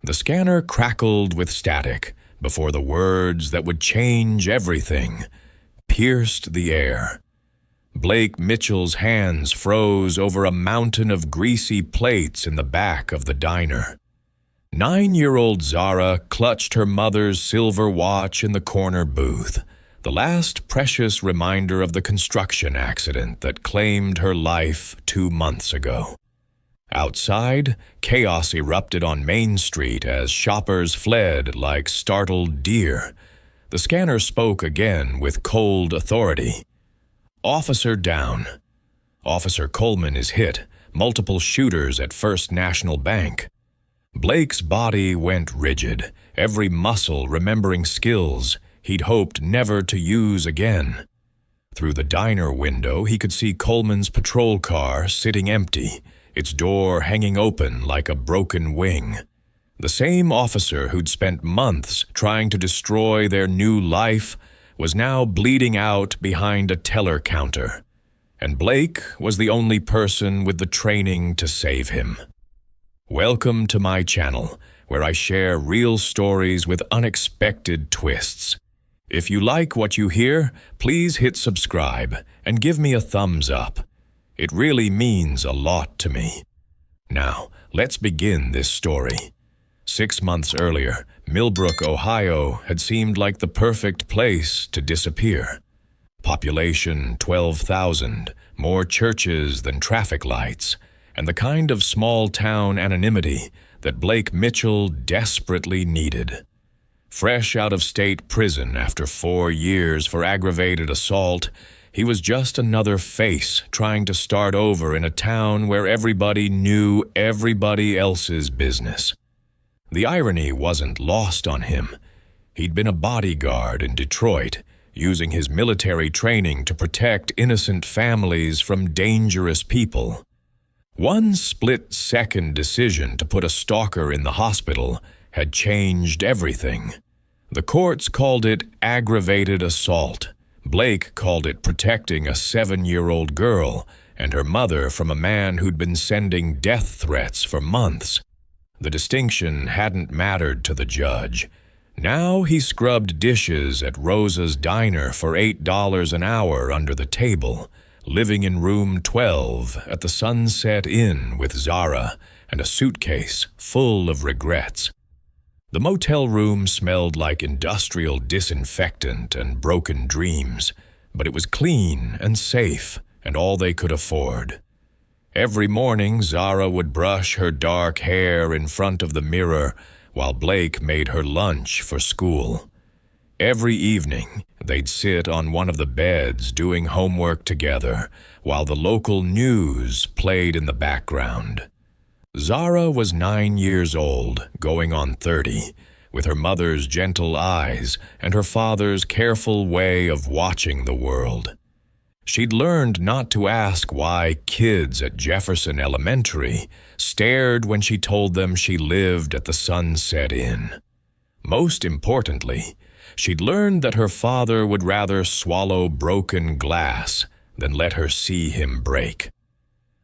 The scanner crackled with static before the words that would change everything pierced the air. Blake Mitchell's hands froze over a mountain of greasy plates in the back of the diner. 9-year-old Zara clutched her mother's silver watch in the corner booth, the last precious reminder of the construction accident that claimed her life 2 months ago. Outside, chaos erupted on Main Street as shoppers fled like startled deer. The scanner spoke again with cold authority. "Officer down. Officer Coleman is hit. Multiple shooters at First National Bank." Blake's body went rigid, every muscle remembering skills he'd hoped never to use again. Through the diner window, he could see Coleman's patrol car sitting empty, its door hanging open like a broken wing. The same officer who'd spent months trying to destroy their new life was now bleeding out behind a teller counter, and Blake was the only person with the training to save him. Welcome to my channel, where I share real stories with unexpected twists. If you like what you hear, please hit subscribe and give me a thumbs up. It really means a lot to me. Now, let's begin this story. 6 months earlier, Millbrook, Ohio had seemed like the perfect place to disappear. Population 12,000, more churches than traffic lights, and the kind of small-town anonymity that Blake Mitchell desperately needed. Fresh out of state prison after 4 years for aggravated assault, he was just another face trying to start over in a town where everybody knew everybody else's business. The irony wasn't lost on him. He'd been a bodyguard in Detroit, using his military training to protect innocent families from dangerous people. One split-second decision to put a stalker in the hospital had changed everything. The courts called it aggravated assault. Blake called it protecting a 7-year-old girl and her mother from a man who'd been sending death threats for months. The distinction hadn't mattered to the judge. Now he scrubbed dishes at Rosa's diner for $8 an hour under the table, living in room 12 at the Sunset Inn with Zara and a suitcase full of regrets. The motel room smelled like industrial disinfectant and broken dreams, but it was clean and safe and all they could afford. Every morning, Zara would brush her dark hair in front of the mirror while Blake made her lunch for school. Every evening, they'd sit on one of the beds doing homework together while the local news played in the background. Zara was 9 years old, going on 30, with her mother's gentle eyes and her father's careful way of watching the world. She'd learned not to ask why kids at Jefferson Elementary stared when she told them she lived at the Sunset Inn. Most importantly, she'd learned that her father would rather swallow broken glass than let her see him break.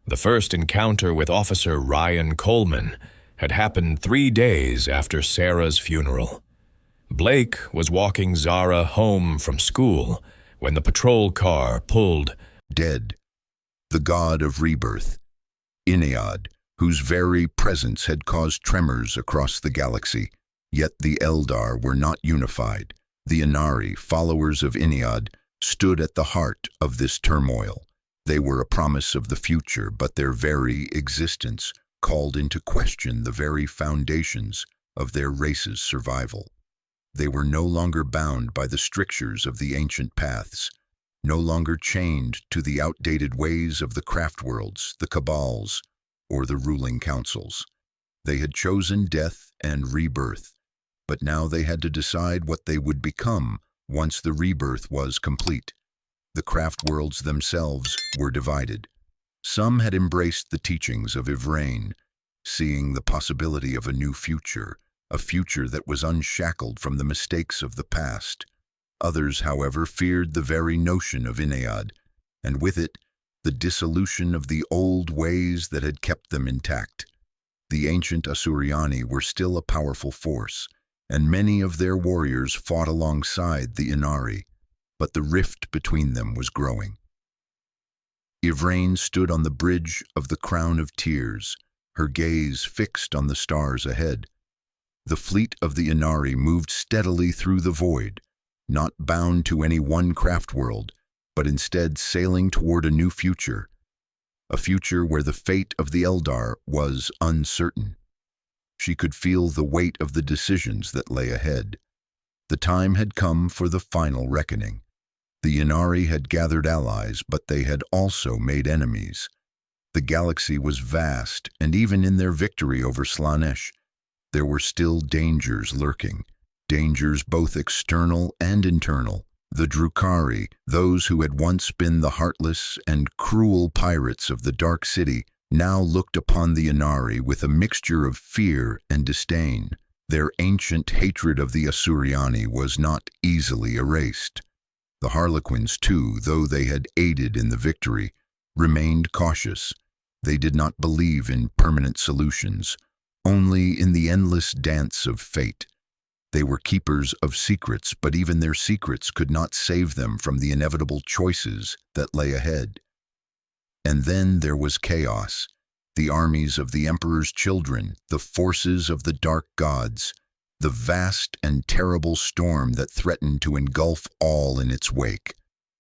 The first encounter with Officer Ryan Coleman had happened 3 days after Sarah's funeral. Blake was walking Zara home from school when the patrol car pulled. Dead, the god of rebirth, Ennead, whose very presence had caused tremors across the galaxy. Yet the Eldar were not unified. The Inari, followers of Ennead, stood at the heart of this turmoil. They were a promise of the future, but their very existence called into question the very foundations of their race's survival. They were no longer bound by the strictures of the ancient paths, no longer chained to the outdated ways of the craft worlds, the cabals, or the ruling councils. They had chosen death and rebirth, but now they had to decide what they would become once the rebirth was complete. The craft worlds themselves were divided. Some had embraced the teachings of Ivrain, seeing the possibility of a new future, a future that was unshackled from the mistakes of the past. Others, however, feared the very notion of Ennead, and with it, the dissolution of the old ways that had kept them intact. The ancient Asuryani were still a powerful force, and many of their warriors fought alongside the Inari, but the rift between them was growing. Yvraine stood on the bridge of the Crown of Tears, her gaze fixed on the stars ahead. The fleet of the Inari moved steadily through the void, not bound to any one craft world, but instead sailing toward a new future, a future where the fate of the Eldar was uncertain. She could feel the weight of the decisions that lay ahead. The time had come for the final reckoning. The Inari had gathered allies, but they had also made enemies. The galaxy was vast, and even in their victory over Slaanesh, there were still dangers lurking, dangers both external and internal. The Drukhari, those who had once been the heartless and cruel pirates of the Dark City, now looked upon the Inari with a mixture of fear and disdain. Their ancient hatred of the Asuryani was not easily erased. The Harlequins, too, though they had aided in the victory, remained cautious. They did not believe in permanent solutions, only in the endless dance of fate. They were keepers of secrets, but even their secrets could not save them from the inevitable choices that lay ahead. And then there was chaos, the armies of the Emperor's children, the forces of the dark gods, the vast and terrible storm that threatened to engulf all in its wake.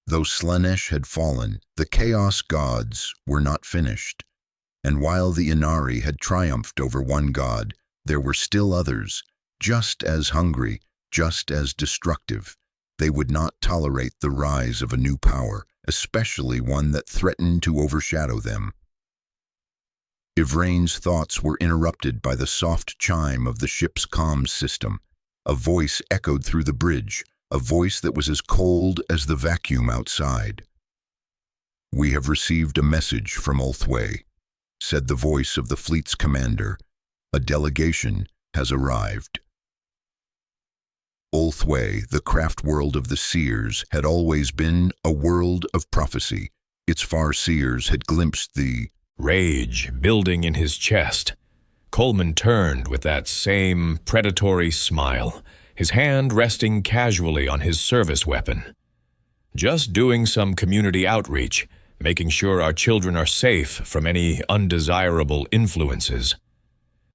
Though Slaanesh had fallen, the Chaos Gods were not finished. And while the Inari had triumphed over one god, there were still others, just as hungry, just as destructive. They would not tolerate the rise of a new power, especially one that threatened to overshadow them. Yvraine's thoughts were interrupted by the soft chime of the ship's comms system. A voice echoed through the bridge, a voice that was as cold as the vacuum outside. "We have received a message from Ulthwé," said the voice of the fleet's commander. "A delegation has arrived." Ulthwé, the craft world of the seers, had always been a world of prophecy. Its far seers had glimpsed the rage building in his chest. Coleman turned with that same predatory smile, his hand resting casually on his service weapon. "Just doing some community outreach, making sure our children are safe from any undesirable influences."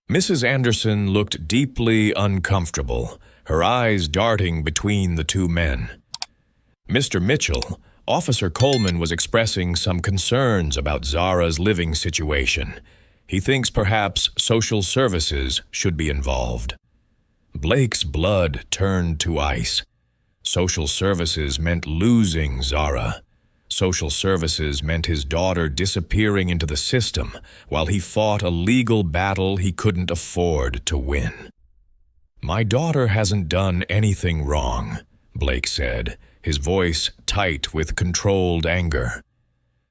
Mrs. Anderson looked deeply uncomfortable, her eyes darting between the two men. "Mr. Mitchell, Officer Coleman was expressing some concerns about Zara's living situation. He thinks perhaps social services should be involved." Blake's blood turned to ice. Social services meant losing Zara. Social services meant his daughter disappearing into the system while he fought a legal battle he couldn't afford to win. "My daughter hasn't done anything wrong," Blake said, his voice tight with controlled anger.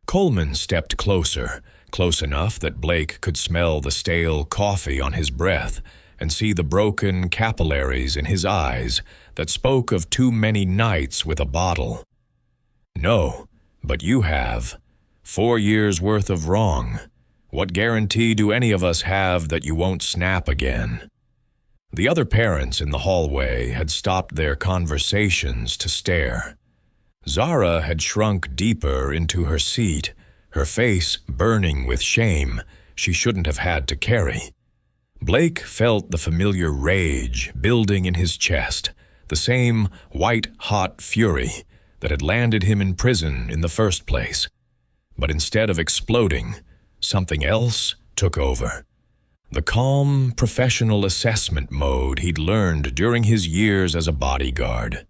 Coleman stepped closer, close enough that Blake could smell the stale coffee on his breath and see the broken capillaries in his eyes that spoke of too many nights with a bottle. "No, but you have. 4 years' worth of wrong. What guarantee do any of us have that you won't snap again?" The other parents in the hallway had stopped their conversations to stare. Zara had shrunk deeper into her seat, her face burning with shame she shouldn't have had to carry. Blake felt the familiar rage building in his chest, the same white-hot fury that had landed him in prison in the first place. But instead of exploding, something else took over. The calm, professional assessment mode he'd learned during his years as a bodyguard.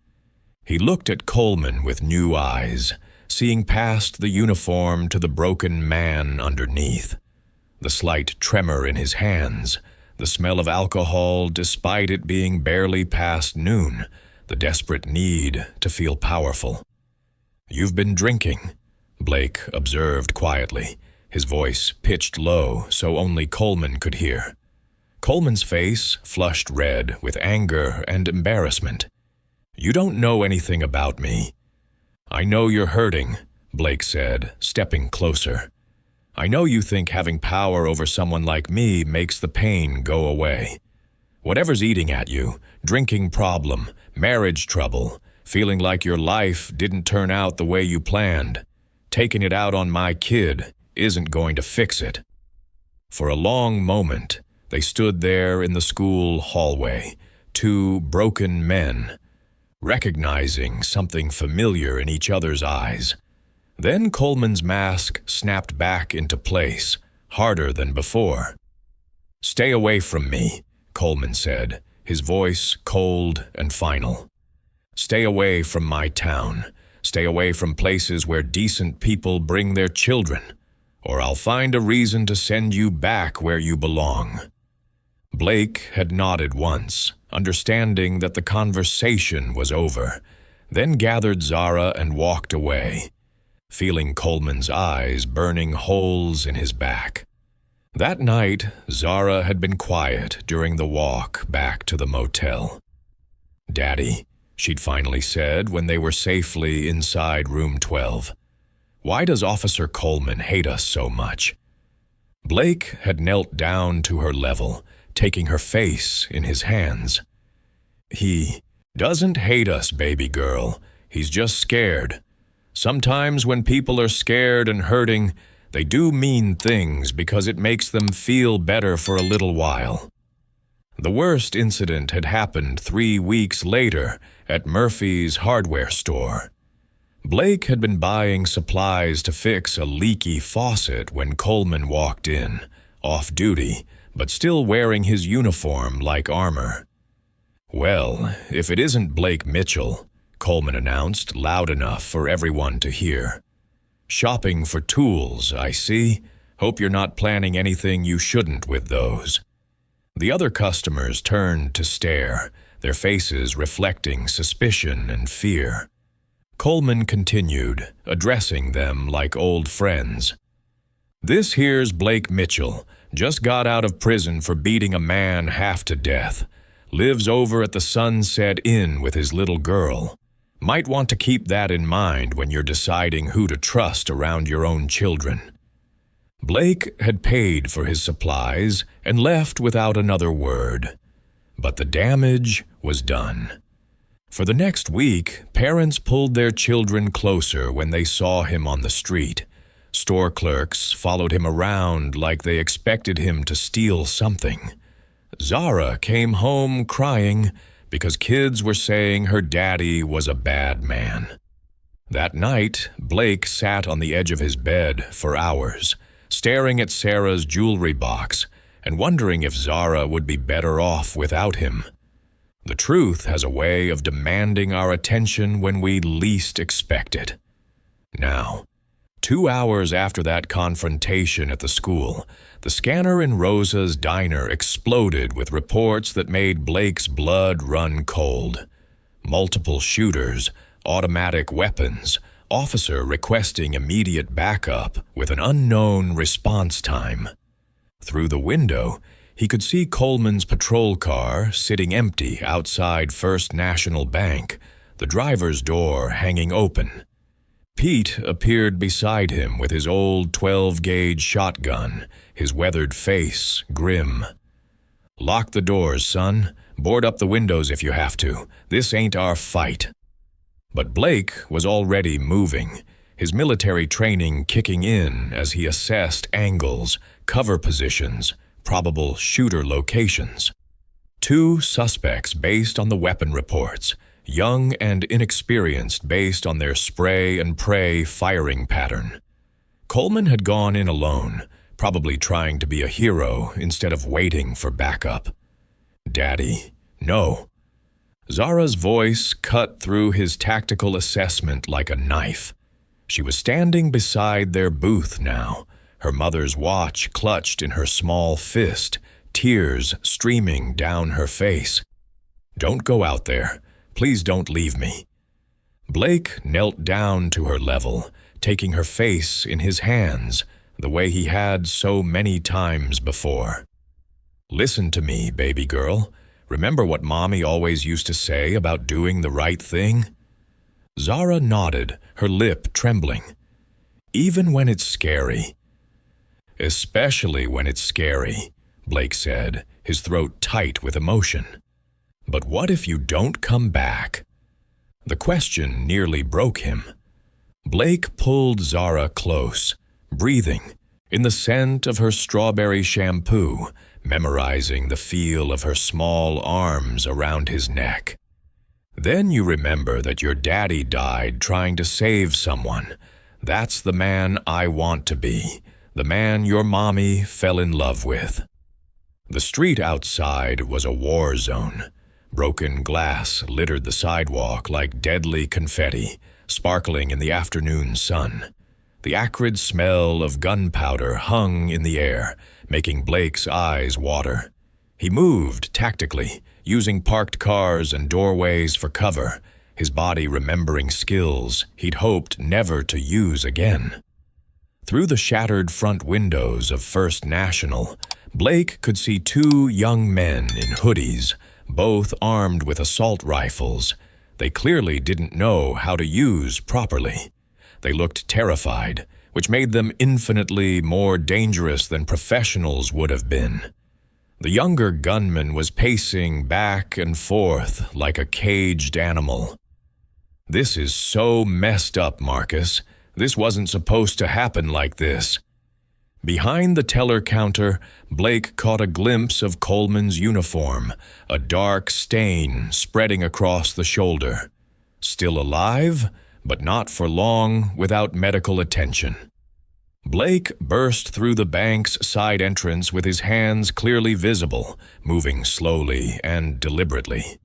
He looked at Coleman with new eyes, seeing past the uniform to the broken man underneath. The slight tremor in his hands, the smell of alcohol despite it being barely past noon, the desperate need to feel powerful. "You've been drinking," Blake observed quietly, his voice pitched low so only Coleman could hear. Coleman's face flushed red with anger and embarrassment. "You don't know anything about me." "I know you're hurting," Blake said, stepping closer. I know you think having power over someone like me makes the pain go away. Whatever's eating at you, drinking problem, marriage trouble, feeling like your life didn't turn out the way you planned, taking it out on my kid isn't going to fix it." For a long moment, they stood there in the school hallway, two broken men, recognizing something familiar in each other's eyes. Then Coleman's mask snapped back into place, harder than before. "Stay away from me," Coleman said, his voice cold and final. "Stay away from my town. Stay away from places where decent people bring their children, or I'll find a reason to send you back where you belong." Blake had nodded once, understanding that the conversation was over, then gathered Zara and walked away, feeling Coleman's eyes burning holes in his back. That night, Zara had been quiet during the walk back to the motel. "Daddy," she'd finally said when they were safely inside room 12, "why does Officer Coleman hate us so much?" Blake had knelt down to her level, taking her face in his hands. "He doesn't hate us, baby girl. He's just scared. Sometimes when people are scared and hurting, they do mean things because it makes them feel better for a little while." The worst incident had happened 3 weeks later at Murphy's hardware store. Blake had been buying supplies to fix a leaky faucet when Coleman walked in, off duty, but still wearing his uniform like armor. "Well, if it isn't Blake Mitchell," Coleman announced loud enough for everyone to hear. "Shopping for tools, I see. Hope you're not planning anything you shouldn't with those." The other customers turned to stare, their faces reflecting suspicion and fear. Coleman continued, addressing them like old friends. "This here's Blake Mitchell, just got out of prison for beating a man half to death. Lives over at the Sunset Inn with his little girl. Might want to keep that in mind when you're deciding who to trust around your own children." Blake had paid for his supplies and left without another word. But the damage was done. For the next week, parents pulled their children closer when they saw him on the street. Store clerks followed him around like they expected him to steal something. Zara came home crying because kids were saying her daddy was a bad man. That night, Blake sat on the edge of his bed for hours, staring at Sarah's jewelry box and wondering if Zara would be better off without him. The truth has a way of demanding our attention when we least expect it. Now, 2 hours after that confrontation at the school, the scanner in Rosa's diner exploded with reports that made Blake's blood run cold. Multiple shooters, automatic weapons, officer requesting immediate backup with an unknown response time. Through the window, he could see Coleman's patrol car sitting empty outside First National Bank, the driver's door hanging open. Pete appeared beside him with his old 12-gauge shotgun, his weathered face grim. "Lock the doors, son. Board up the windows if you have to. This ain't our fight." But Blake was already moving, his military training kicking in as he assessed angles, cover positions, probable shooter locations. 2 suspects based on the weapon reports, young and inexperienced based on their spray and pray firing pattern. Coleman had gone in alone, probably trying to be a hero instead of waiting for backup. "Daddy, no." Zara's voice cut through his tactical assessment like a knife. She was standing beside their booth now, her mother's watch clutched in her small fist, tears streaming down her face. "Don't go out there. Please don't leave me." Blake knelt down to her level, taking her face in his hands, the way he had so many times before. "Listen to me, baby girl. Remember what Mommy always used to say about doing the right thing?" Zara nodded, her lip trembling. "Even when it's scary." Especially when it's scary, Blake said, his throat tight with emotion. But what if you don't come back? The question nearly broke him. Blake pulled Zara close, breathing, in the scent of her strawberry shampoo, memorizing the feel of her small arms around his neck. Then you remember that your daddy died trying to save someone. That's the man I want to be, the man your mommy fell in love with. The street outside was a war zone. Broken glass littered the sidewalk like deadly confetti, sparkling in the afternoon sun. The acrid smell of gunpowder hung in the air, making Blake's eyes water. He moved tactically, using parked cars and doorways for cover, his body remembering skills he'd hoped never to use again. Through the shattered front windows of First National, Blake could see two young men in hoodies, both armed with assault rifles. They clearly didn't know how to use properly. They looked terrified, which made them infinitely more dangerous than professionals would have been. The younger gunman was pacing back and forth like a caged animal. "This is so messed up, Marcus. This wasn't supposed to happen like this." Behind the teller counter, Blake caught a glimpse of Coleman's uniform, a dark stain spreading across the shoulder. Still alive, but not for long without medical attention. Blake burst through the bank's side entrance with his hands clearly visible, moving slowly and deliberately.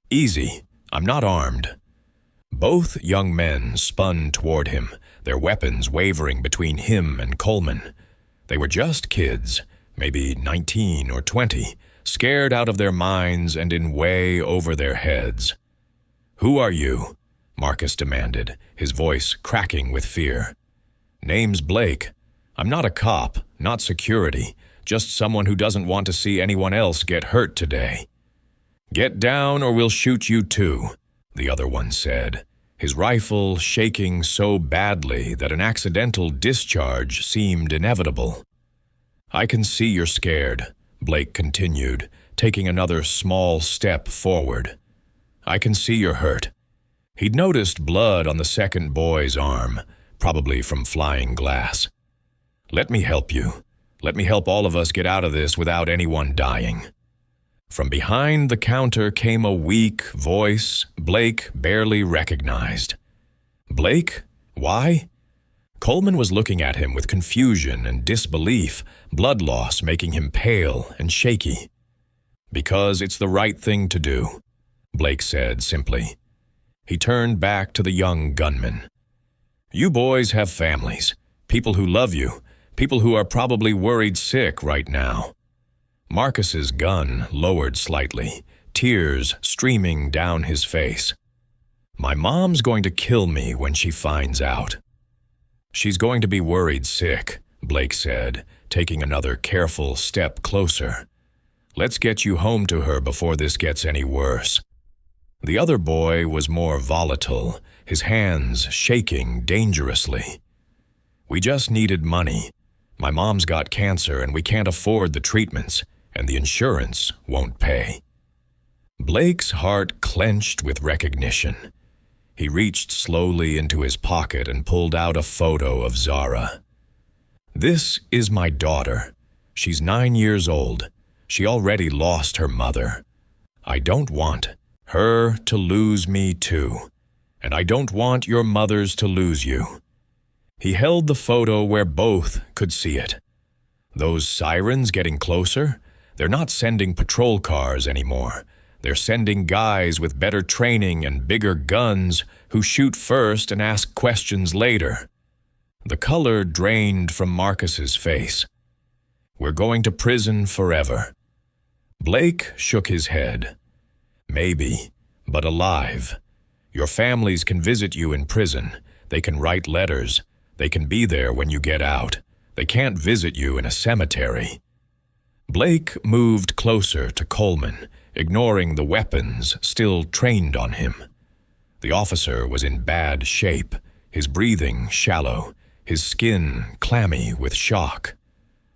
"Easy, I'm not armed." Both young men spun toward him, their weapons wavering between him and Coleman. They were just kids, maybe 19 or 20, scared out of their minds and in way over their heads. "Who are you?" Marcus demanded, his voice cracking with fear. "Name's Blake. I'm not a cop, not security, just someone who doesn't want to see anyone else get hurt today." "Get down or we'll shoot you too," the other one said, his rifle shaking so badly that an accidental discharge seemed inevitable. "I can see you're scared," Blake continued, taking another small step forward. "I can see you're hurt." He'd noticed blood on the second boy's arm, probably from flying glass. "Let me help you. Let me help all of us get out of this without anyone dying." From behind the counter came a weak voice Blake barely recognized. "Blake? Why?" Coleman was looking at him with confusion and disbelief, blood loss making him pale and shaky. "Because it's the right thing to do," Blake said simply. He turned back to the young gunman. "You boys have families, people who love you, people who are probably worried sick right now." Marcus's gun lowered slightly, tears streaming down his face. "My mom's going to kill me when she finds out." "She's going to be worried sick," Blake said, taking another careful step closer. "Let's get you home to her before this gets any worse." The other boy was more volatile, his hands shaking dangerously. "We just needed money. My mom's got cancer and we can't afford the treatments, and the insurance won't pay." Blake's heart clenched with recognition. He reached slowly into his pocket and pulled out a photo of Zara. "This is my daughter. She's 9 years old. She already lost her mother. I don't want her to lose me too, and I don't want your mothers to lose you." He held the photo where both could see it. Those sirens getting closer? They're not sending patrol cars anymore. They're sending guys with better training and bigger guns who shoot first and ask questions later. The color drained from Marcus's face. "We're going to prison forever." Blake shook his head. "Maybe, but alive. Your families can visit you in prison. They can write letters. They can be there when you get out. They can't visit you in a cemetery." Blake moved closer to Coleman, ignoring the weapons still trained on him. The officer was in bad shape, his breathing shallow, his skin clammy with shock.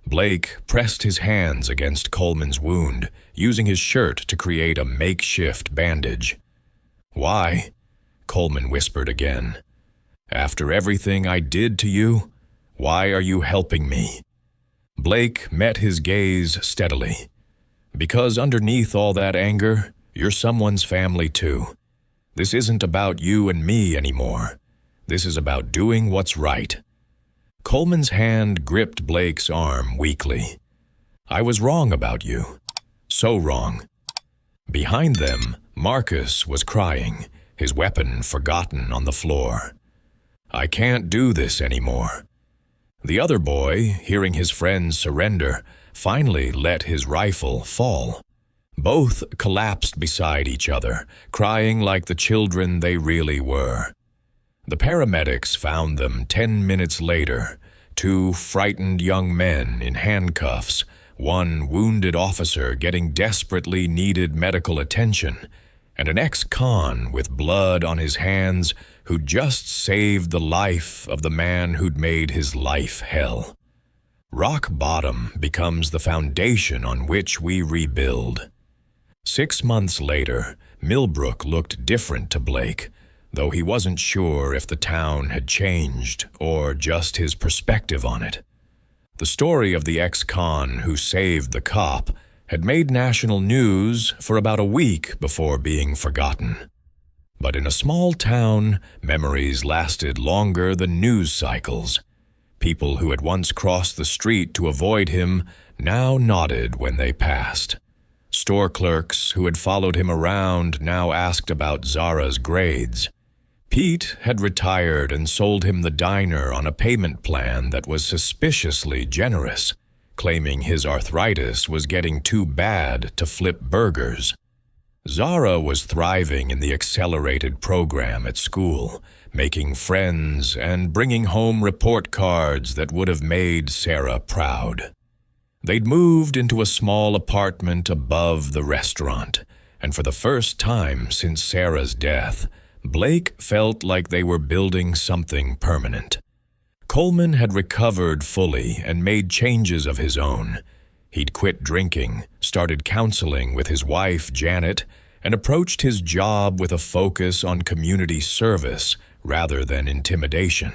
Blake pressed his hands against Coleman's wound, using his shirt to create a makeshift bandage. "Why?" Coleman whispered again. "After everything I did to you, why are you helping me?" Blake met his gaze steadily. "Because underneath all that anger, you're someone's family too. This isn't about you and me anymore. This is about doing what's right." Coleman's hand gripped Blake's arm weakly. "I was wrong about you. So wrong." Behind them, Marcus was crying, his weapon forgotten on the floor. "I can't do this anymore." The other boy, hearing his friend surrender, finally let his rifle fall. Both collapsed beside each other, crying like the children they really were. The paramedics found them 10 minutes later, two frightened young men in handcuffs, one wounded officer getting desperately needed medical attention, and an ex-con with blood on his hands who just saved the life of the man who'd made his life hell. Rock bottom becomes the foundation on which we rebuild. 6 months later, Millbrook looked different to Blake, though he wasn't sure if the town had changed or just his perspective on it. The story of the ex-con who saved the cop had made national news for about a week before being forgotten. But in a small town, memories lasted longer than news cycles. People who had once crossed the street to avoid him now nodded when they passed. Store clerks who had followed him around now asked about Zara's grades. Pete had retired and sold him the diner on a payment plan that was suspiciously generous, claiming his arthritis was getting too bad to flip burgers. Zara was thriving in the accelerated program at school, making friends and bringing home report cards that would have made Sarah proud. They'd moved into a small apartment above the restaurant, and for the first time since Sarah's death, Blake felt like they were building something permanent. Coleman had recovered fully and made changes of his own. He'd quit drinking, started counseling with his wife, Janet, and approached his job with a focus on community service rather than intimidation.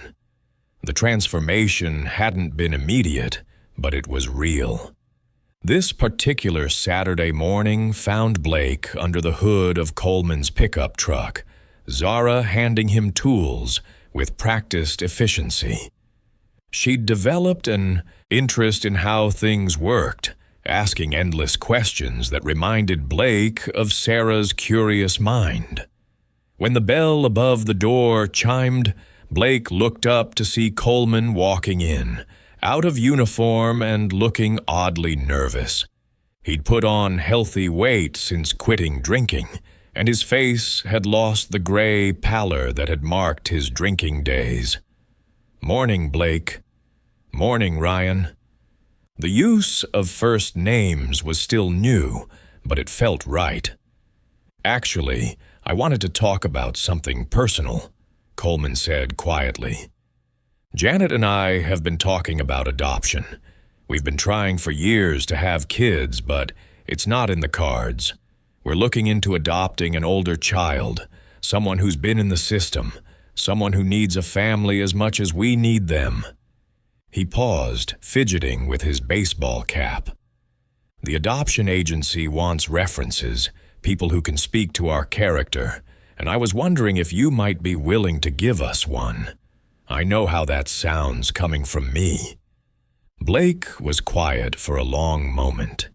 The transformation hadn't been immediate, but it was real. This particular Saturday morning found Blake under the hood of Coleman's pickup truck, Zara handing him tools with practiced efficiency. She'd developed an interest in how things worked, asking endless questions that reminded Blake of Sarah's curious mind. When the bell above the door chimed, Blake looked up to see Coleman walking in, out of uniform and looking oddly nervous. He'd put on healthy weight since quitting drinking, and his face had lost the gray pallor that had marked his drinking days. "Morning, Blake." "Morning, Ryan." The use of first names was still new, but it felt right. "Actually, I wanted to talk about something personal," Coleman said quietly. "Janet and I have been talking about adoption. We've been trying for years to have kids, but it's not in the cards. We're looking into adopting an older child, someone who's been in the system, someone who needs a family as much as we need them." He paused, fidgeting with his baseball cap. "The adoption agency wants references, people who can speak to our character, and I was wondering if you might be willing to give us one. I know how that sounds coming from me." Blake was quiet for a long moment.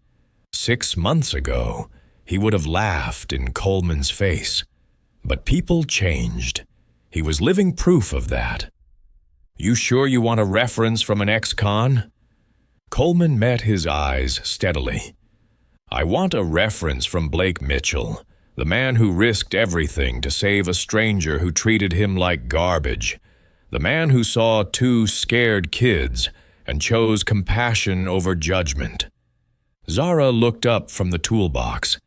6 months ago, he would have laughed in Coleman's face. But people changed. He was living proof of that. "You sure you want a reference from an ex-con?" Coleman met his eyes steadily. "I want a reference from Blake Mitchell, the man who risked everything to save a stranger who treated him like garbage, the man who saw 2 scared kids and chose compassion over judgment." Zara looked up from the toolbox.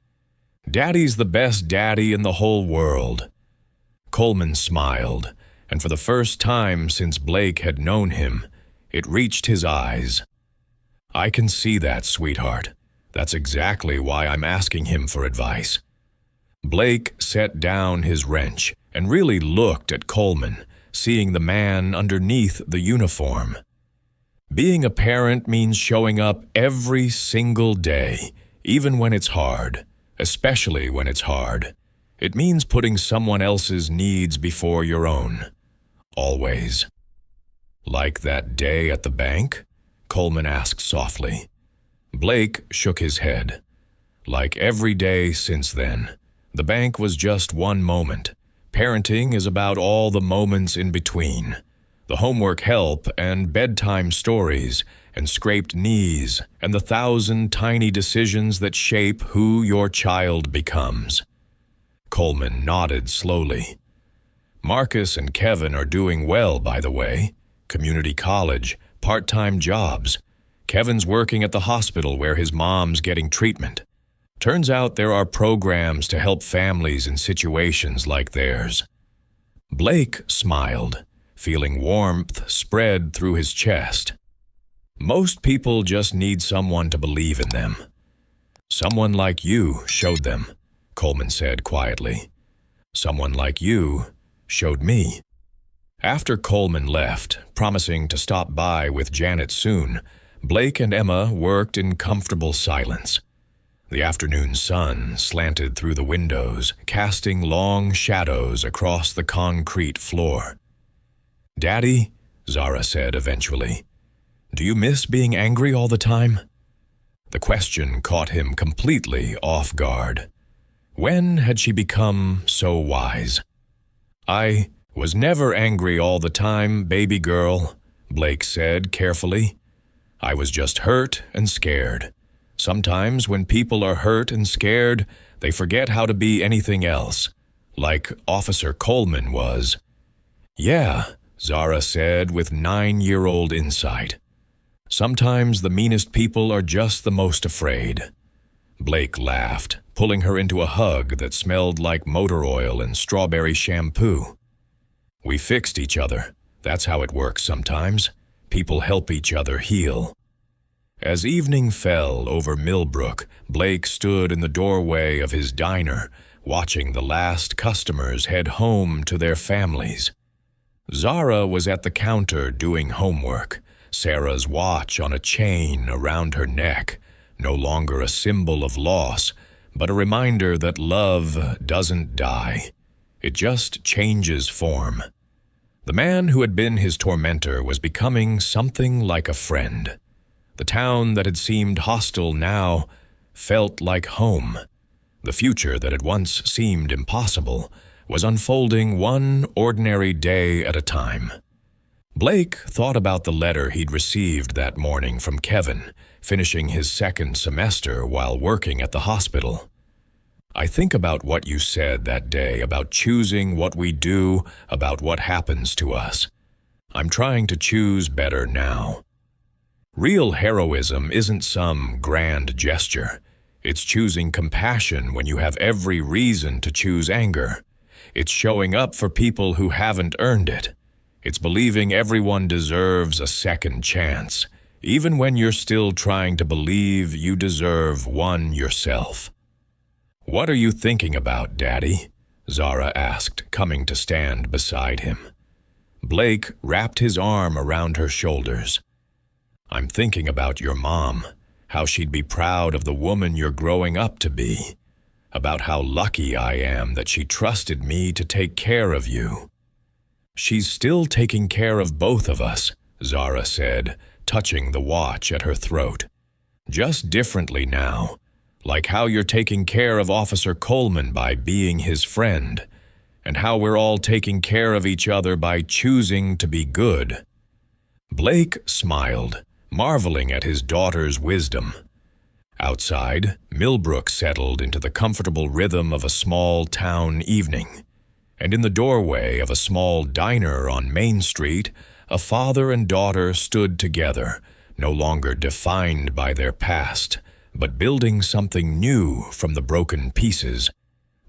"Daddy's the best daddy in the whole world." Coleman smiled, and for the first time since Blake had known him, it reached his eyes. I can see that, sweetheart. That's exactly why I'm asking him for advice. Blake set down his wrench and really looked at Coleman, seeing the man underneath the uniform. Being a parent means showing up every single day, even when it's hard, especially when it's hard. It means putting someone else's needs before your own. Always. Like that day at the bank? Coleman asked softly. Blake shook his head. Like every day since then. The bank was just one moment. Parenting is about all the moments in between. The homework help and bedtime stories and scraped knees and the 1,000 tiny decisions that shape who your child becomes. Coleman nodded slowly. Marcus and Kevin are doing well, by the way. Community college, part-time jobs. Kevin's working at the hospital where his mom's getting treatment. Turns out there are programs to help families in situations like theirs. Blake smiled, feeling warmth spread through his chest. Most people just need someone to believe in them. Someone like you showed them, Coleman said quietly. Someone like you showed me. After Coleman left, promising to stop by with Janet soon, Blake and Emma worked in comfortable silence. The afternoon sun slanted through the windows, casting long shadows across the concrete floor. "Daddy," Zara said eventually, "do you miss being angry all the time?" The question caught him completely off guard. When had she become so wise? "I was never angry all the time, baby girl," Blake said carefully. "I was just hurt and scared. Sometimes when people are hurt and scared, they forget how to be anything else, like Officer Coleman was." "Yeah," Zara said with 9-year-old insight. "Sometimes the meanest people are just the most afraid." Blake laughed, pulling her into a hug that smelled like motor oil and strawberry shampoo. "We fixed each other. That's how it works sometimes. People help each other heal." As evening fell over Millbrook, Blake stood in the doorway of his diner, watching the last customers head home to their families. Zara was at the counter doing homework, Sarah's watch on a chain around her neck, no longer a symbol of loss, but a reminder that love doesn't die. It just changes form. The man who had been his tormentor was becoming something like a friend. The town that had seemed hostile now felt like home. The future that had once seemed impossible was unfolding one ordinary day at a time. Blake thought about the letter he'd received that morning from Kevin, finishing his second semester while working at the hospital. "I think about what you said that day, about choosing what we do, about what happens to us. I'm trying to choose better now." Real heroism isn't some grand gesture. It's choosing compassion when you have every reason to choose anger. It's showing up for people who haven't earned it. It's believing everyone deserves a second chance, even when you're still trying to believe you deserve one yourself. "What are you thinking about, Daddy?" Zara asked, coming to stand beside him. Blake wrapped his arm around her shoulders. "I'm thinking about your mom, how she'd be proud of the woman you're growing up to be, about how lucky I am that she trusted me to take care of you." "She's still taking care of both of us," Zara said, touching the watch at her throat. "Just differently now, like how you're taking care of Officer Coleman by being his friend, and how we're all taking care of each other by choosing to be good." Blake smiled, marveling at his daughter's wisdom. Outside, Millbrook settled into the comfortable rhythm of a small-town evening, and in the doorway of a small diner on Main Street, a father and daughter stood together, no longer defined by their past, but building something new from the broken pieces.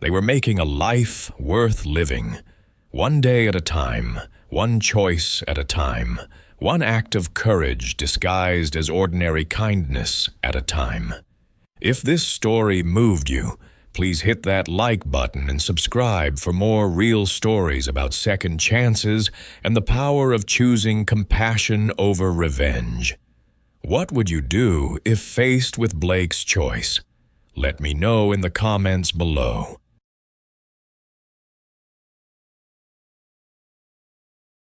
They were making a life worth living, one day at a time, one choice at a time, one act of courage disguised as ordinary kindness at a time. If this story moved you, please hit that like button and subscribe for more real stories about second chances and the power of choosing compassion over revenge. What would you do if faced with Blake's choice? Let me know in the comments below.